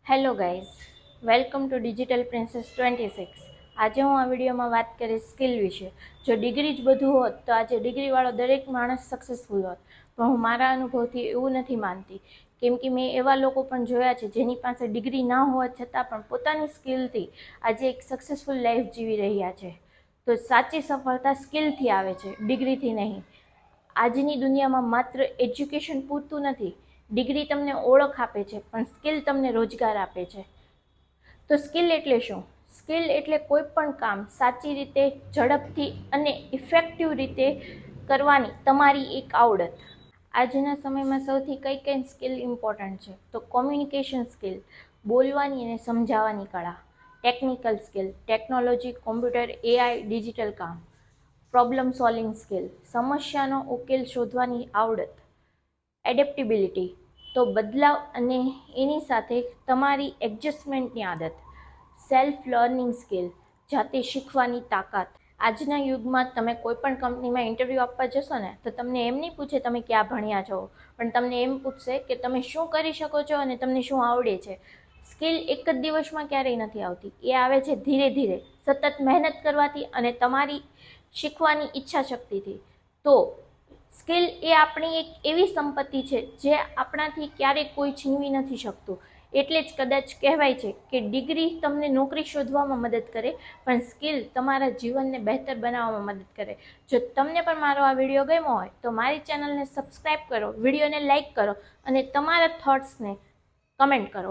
Hello guys, welcome to digital princess 26. આજે હું આ વિડીયોમાં વાત કરીશ સ્કિલ વિશે. જો ડિગ્રી જ બધું હોત તો આજે ડિગ્રીવાળો દરેક માણસ સક્સેસફુલ હોત, પણ હું મારા અનુભવથી એવું નથી માનતી. કેમ કે મેં એવા લોકો પણ જોયા છે જેની પાસે ડિગ્રી ના હોવા છતાં પણ પોતાની સ્કિલથી આજે એક સક્સેસફુલ લાઈફ જીવી રહ્યા છે. તો સાચી સફળતા સ્કિલથી આવે છે, ડિગ્રીથી નહીં. આજની દુનિયામાં માત્ર એજ્યુકેશન પૂરતું નથી. ડિગ્રી તમને ઓળખ આપે છે, પણ સ્કિલ તમને રોજગાર આપે છે. તો સ્કિલ એટલે શું? સ્કિલ એટલે કોઈ પણ કામ સાચી રીતે, ઝડપથી અને ઇફેક્ટિવ રીતે કરવાની તમારી એક આવડત. આજના સમયમાં સૌથી કઈ સ્કિલ ઇમ્પોર્ટન્ટ છે? તો કોમ્યુનિકેશન સ્કિલ, બોલવાની અને સમજાવવાની કળા. Technical skill, technology, computer, AI, digital કામ. પ્રોબ્લેમ સોલ્વિંગ સ્કિલ, સમસ્યાનો ઉકેલ શોધવાની આવડત. એડેપ્ટેબિલિટી, તો બદલાવ અને એની સાથે તમારી એડજસ્ટમેન્ટની આદત. સેલ્ફ લર્નિંગ સ્કિલ, જાતે શીખવાની તાકાત. આજના યુગમાં તમે કોઈ પણ કંપનીમાં ઇન્ટરવ્યૂ આપવા જશો ને તો તમને એમ નહીં પૂછે તમે ક્યાં ભણ્યા છો, પણ તમને એમ પૂછશે કે તમે શું કરી શકો છો અને તમને શું આવડે છે. સ્કિલ એક જ દિવસમાં ક્યારેય નથી આવતી, એ આવે છે ધીરે ધીરે, સતત મહેનત કરવાથી અને તમારી શીખવાની ઈચ્છા શક્તિથી. તો સ્કિલ એ આપણી એક એવી સંપત્તિ છે જે આપણાથી ક્યારેય કોઈ છીનવી નથી શકતું. એટલે જ કદાચ કહેવાય છે કે ડિગ્રી તમને નોકરી શોધવામાં મદદ કરે, પણ સ્કિલ તમારા જીવનને બહેતર બનાવવામાં મદદ કરે. જો તમને પણ મારો આ વિડીયો ગમ્યો હોય તો મારી ચેનલને સબસ્ક્રાઈબ કરો, વિડીયોને લાઈક કરો અને તમારા થોટ્સને કમેન્ટ કરો.